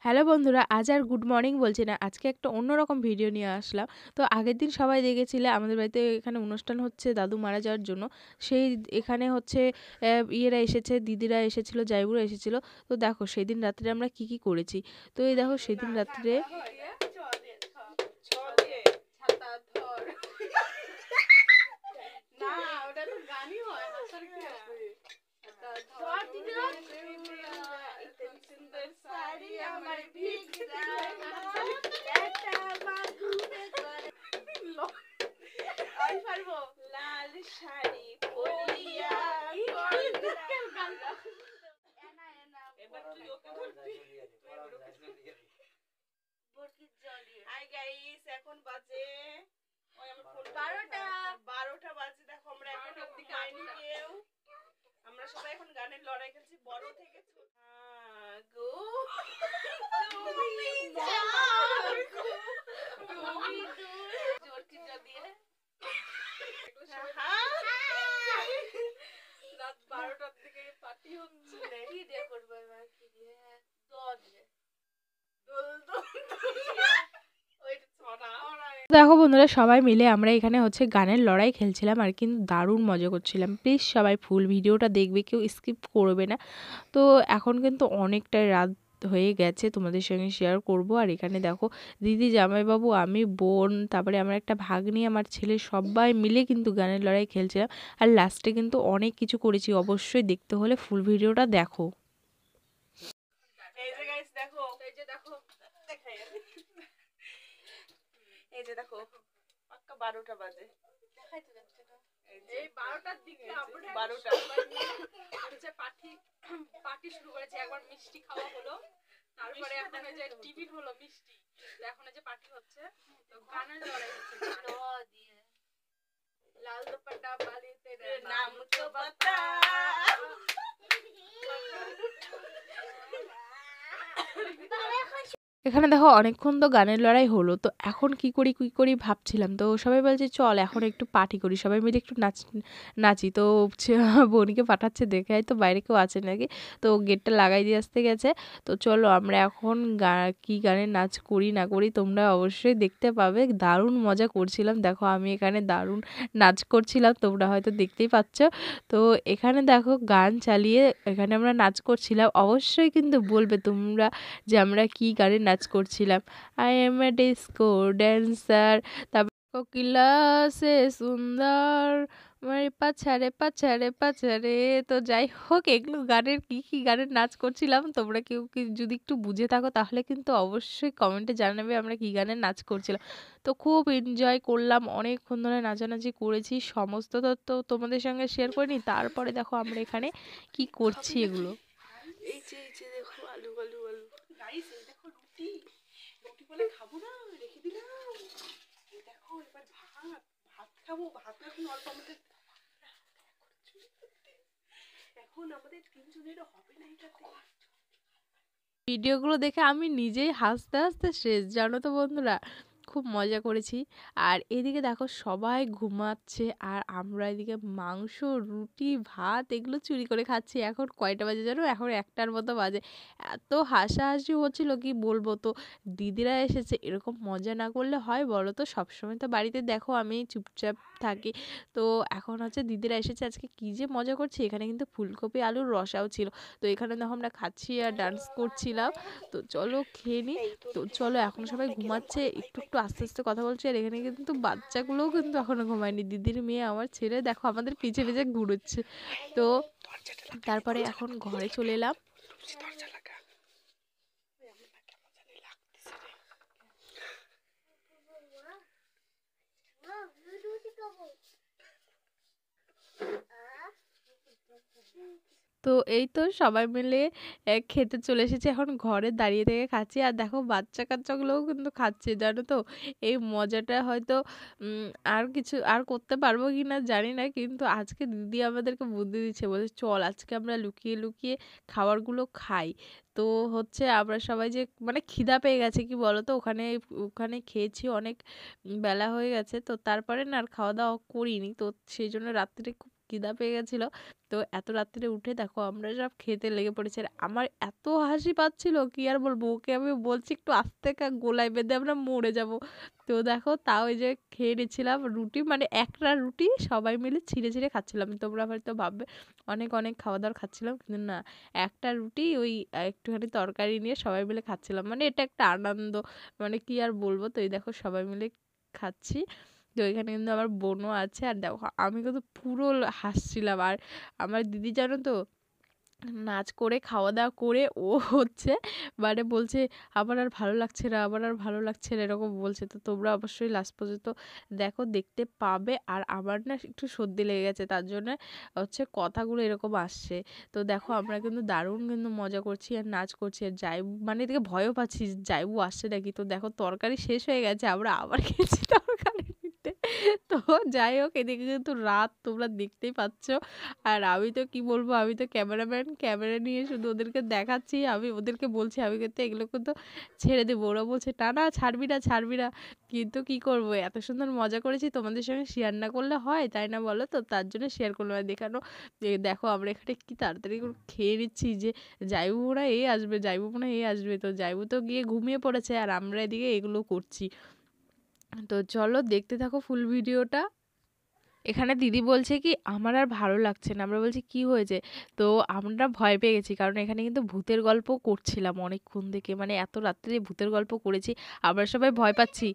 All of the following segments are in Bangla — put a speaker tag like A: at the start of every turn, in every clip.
A: হ্যালো বন্ধুরা, আজ আর গুড মর্নিং বলছি না। আজকে একটা অন্যরকম ভিডিও নিয়ে আসলাম। তো আগের দিন সবাই দেখেছিলে আমাদের বাড়িতে এখানে অনুষ্ঠান হচ্ছে দাদু মারা যাওয়ার জন্য। সেই এখানে হচ্ছে ইয়েরা এসেছে, দিদিরা এসেছিল, জামাইবুড়ো এসেছিল। তো দেখো সেদিন রাত্রে আমরা কি করেছি। তো এই দেখো সেদিন রাত্রে
B: এখন বাজে 12টা বাজে। দেখো আমরা এখন অব্দি খাইনি কেউ। আমরা সবাই এখন গানের লড়াই খেলছি, বড় থেকে ছোট। গো রাত 12টার দিকে পার্টি হচ্ছে। কি দিয়ে করবো এবার? কি দিয়ে? দোল
A: দেখো বন্ধুরা সবাই মিলে আমরা এখানে হচ্ছে গানের লড়াই খেলছিলাম আর কিন্তু দারুণ মজা করছিলাম। প্লিজ সবাই ফুল ভিডিওটা দেখবে, কেউ স্কিপ করবে না। তো এখন কিন্তু অনেকটাই রাত হয়ে গেছে, তোমাদের সঙ্গে শেয়ার করব। আর এখানে দেখো দিদি, জামাইবাবু, আমি, বোন, তারপরে আমার একটা ভাগ্নি, আমার ছেলে, সবাই মিলে কিন্তু গানের লড়াই খেলছিলাম। আর লাস্টে কিন্তু অনেক কিছু করেছি, অবশ্যই দেখতে হলে ফুল ভিডিওটা দেখো।
B: এই যে গাইস দেখো, এই যে দেখো, দেখাই আমি। এই যে দেখো পাক্কা 12টা বাজে। দেখাই তো যাচ্ছে না। এই 12টার দিকে আমরা 12টা হচ্ছে পার্টি শুরু করেছে। একবার মিষ্টি খাওয়া হলো, তারপরে এখন এই যে টিফিন হলো মিষ্টি, এখন এই যে পার্টি হচ্ছে। তো গানের লড়াই হচ্ছে দিয়ে লাল দুপাট্টা বালি তেরে নাম তো বাতা।
A: এখানে দেখো অনেকক্ষণ তো গানের লড়াই হলো। তো এখন কি করি ভাবছিলাম। তো সবাই বলছে চল এখন একটু পার্টি করি, সবাই মিলে একটু নাচি। তো বোনকে পাঠাচ্ছে দেখে তো বাইরে কেউ আছে নাকি। তো গেটটা লাগাই দিয়ে আসতে গেছে। তো চলো আমরা এখন কি গানের নাচ করি না করি তোমরা অবশ্যই দেখতে পাবে। দারুণ মজা করছিলাম। দেখো আমি এখানে দারুণ নাচ করছিলাম, তোমরা হয়তো দেখতেই পাচ্ছ। তো এখানে দেখো গান চালিয়ে এখানে আমরা নাচ করছিলাম। অবশ্যই কিন্তু বলবে তোমরা যে আমরা কি গানে নাচ করছিলাম। I M A disco dancer, তারপর কোকিলা সে সুন্দর, মানে পাছারে পাছারে পাছারে। তো যাই হোক এগুলো গানের কি গানের নাচ করছিলাম, তোমরা কেউ কি যদি একটু বুঝে থাকো তাহলে কিন্তু অবশ্যই কমেন্টে জানাবে আমরা কি গানের নাচ করছিলাম। তো খুব এনজয় করলাম, অনেকক্ষণ ধরে নাচানাচি করেছি, সমস্ত তথ্য তোমাদের সঙ্গে শেয়ার করিনি। তারপরে দেখো আমরা এখানে কি করছি এগুলো।
B: এই যে দেখো আলু আলু আলু গাইস, এই দেখো রুটি রুটি বলে খাবো না, রেখে দিলাম। এই দেখো এবার ভাত খাবো। ভাত এখন অল্প আমাদের, এখন আমাদের তিনজনের হবে না এটাতে।
A: ভিডিওগুলো দেখে আমি নিজেই হাসতে হাসতে শেষ, জানো তো বন্ধুরা, খুব মজা করেছি। আর এদিকে দেখো সবাই ঘুমাচ্ছে আর আমরা এদিকে মাংস, রুটি, ভাত এগুলো চুরি করে খাচ্ছি। এখন কয়টা বাজে জানো? এখন 1টার মতো বাজে। এত হাসাহাসি হচ্ছিল কি বলবো। তো দিদিরা এসেছে, এরকম মজা না করলে হয় বলো তো? সবসময় তো বাড়িতে দেখো আমি চুপচাপ থাকি। তো এখন হচ্ছে দিদিরা এসেছে, আজকে কী যে মজা করছি। এখানে কিন্তু ফুলকপি আলুর রসাও ছিল। তো এখানে দেখো আমরা খাচ্ছি আর ডান্স করছিলাম। তো চলো খেয়ে নিই। তো চলো এখন সবাই ঘুমাচ্ছে, একটু আস্তে আস্তে কথা বলছি। আর এখানে কিন্তু বাচ্চাগুলোও কিন্তু এখনো ঘুমায়নি। দিদির মেয়ে, আমার ছেলে দেখো আমাদের পিছে পিছে ঘুরোচ্ছে। তো তারপরে এখন ঘরে চলে এলাম। তো এই তো সবাই মিলে খেতে চলে এসেছি, এখন ঘরে দাঁড়িয়ে থেকে খাচ্ছি। আর দেখো বাচ্চা-কাচ্চাগুলোও কিন্তু খাচ্ছে, জানো তো? এই মজাটা হয়তো উম আর করতে পারবো কিনা জানি না। কিন্তু আজকে দিদি আমাদেরকে বুদ্ধি দিচ্ছে, বলছে চল আজকে আমরা লুকিয়ে খাবারগুলো খাই। তো হচ্ছে আমরা সবাই যে মানে খিদা পেয়ে গেছে কি বলো তো? ওখানে খেয়েছি, অনেক বেলা হয়ে গেছে। তো তারপরে না আর খাওয়া-দাওয়া করিনি। তো সেইজন্য রাত্রে খুব খিদা পেয়ে গেছিলো। তো এত রাত্রে উঠে দেখো আমরা সব খেতে লেগে পড়েছি। আর আমার এত হাসি পাচ্ছিল কি আর বলবো, ওকে আমি বলছি একটু আস্তে খা, গোলায় বেঁধে আমরা মরে যাব। তো দেখো তাও এই যে খেয়ে নিচ্ছিলাম রুটি, মানে একটা রুটি সবাই মিলে ছিঁড়ে ছিঁড়ে খাচ্ছিলাম। তোমরা হয়তো ভাববে অনেক অনেক খাওয়া দাওয়া খাচ্ছিলাম, কিন্তু না, একটা রুটি ওই একটুখানি তরকারি নিয়ে সবাই মিলে খাচ্ছিলাম। মানে এটা একটা আনন্দ, মানে কি আর বলবো। তো এই দেখো সবাই মিলে খাচ্ছি। তো এখানে কিন্তু আমার বোনও আছে, আর দেখো আমি কিন্তু পুরো হাসছিলাম। আর আমার দিদি জানো তো নাচ করে খাওয়া দাওয়া করে ও হচ্ছে মানে বলছে আমার আর ভালো লাগছে না, আমার আর ভালো লাগছে না, এরকম বলছে। তো তোমরা অবশ্যই লাস্ট পর্যন্ত দেখো, দেখতে পাবে। আর আমার না একটু সর্দি লেগে গেছে, তার জন্য হচ্ছে কথাগুলো এরকম আসছে। তো দেখো আমরা কিন্তু দারুণ কিন্তু মজা করছি আর নাচ করছি। আর যাইবু মানে এদিকে ভয়ও পাচ্ছি যে যাইবু আসছে নাকি। তো দেখো তরকারি শেষ হয়ে গেছে, আমরা আবার খেয়েছি তরকারি নিতে। তো যাই হোক, এদিকে কিন্তু রাত তোমরা দেখতেই পাচ্ছ। আর আমি তো কি বলবো, আমি তো ক্যামেরাম্যান, ক্যামেরা নিয়ে শুধু ওদেরকে দেখাচ্ছি। আমি ওদেরকে বলছি আমি কিন্তু এগুলো কিন্তু ছেড়ে দেবো। ওরা বলছে না না ছাড়বি না ছাড়বি না। কিন্তু কি করবো, এত সুন্দর মজা করেছি, তোমাদের সঙ্গে শেয়ার না করলে হয়, তাই না বলো? তো তার জন্য শেয়ার করলাম। আর দেখানো দেখো আমরা এখানে কি তাড়াতাড়ি করে খেয়ে নিচ্ছি যে যাইবু মনে হয় এ আসবে, যাইবু মনে হয় এ আসবে। তো যাইবু তো গিয়ে ঘুমিয়ে পড়েছে, আর আমরা এদিকে এগুলো করছি। তো চলো দেখতে থাকো ফুল ভিডিওটা। এখানে দিদি বলছে কি আমার আর ভালো লাগছে না। আমরা বলছি কি হয়েছে? তো আমরা ভয় পেয়ে গেছি, কারণ এখানে কিন্তু ভূতের গল্প করছিলাম অনেকক্ষণ থেকে, মানে এত রাত্রে ভূতের গল্প করেছি, আমরা সবাই ভয় পাচ্ছি।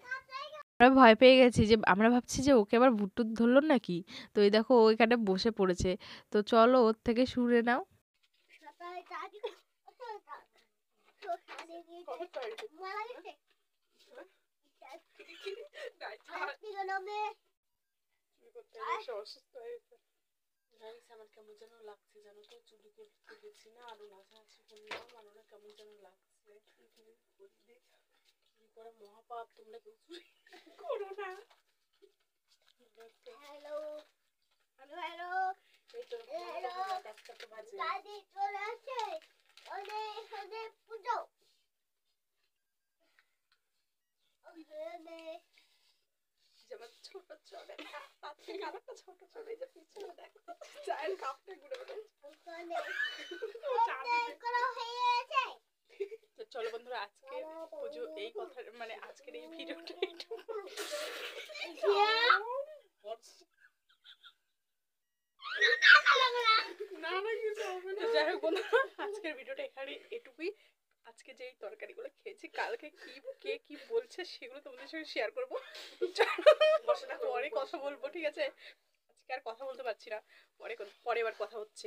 A: আমরা ভয় পেয়ে গেছি যে আমরা ভাবছি যে ওকে আবার ভূত টুত ধরলো নাকি। তো এই দেখো ও এখানে বসে পড়েছে। তো চলো ওর থেকে শুনে নাও।
B: অসুস্থ হয়ে গেছে। আমার কেমন যেন লাগছে জানো তো, চুরি করতে গেছি না, আরো নাচানাচি করলাম, আর ওরা কেমন যেন লাগছে। চুরি করা মহাপাপ, তোমরা কেউ চুরি করো না। হ্যালো হ্যালো হ্যালো, এই তো একটা তো বাজে দাদি চলে আসে, অনেক অনেক পুজো যেমন ছোট চলে তার থেকে আরেকটা ছোট চলে, এই যে পিছনে দেখো চায়ের কাপটা ঘুরে বেড়াচ্ছে। তো চলো বন্ধুরা, আজকে পুজো এই কথা, মানে আজকের এই ভিডিওটা একটু না না কিছু হবে না। যাই হোক বন্ধুরা, আজকের ভিডিওটা এখানে এটুকুই। আজকে যেই তরকারিগুলো খেয়েছি, কালকে কি কে কি বলছে সেগুলো তোমাদের সঙ্গে শেয়ার করবো। পরে কথা বলবো, ঠিক আছে? আজকে আর কথা বলতে পারছি না, পরে এবার কথা হচ্ছে।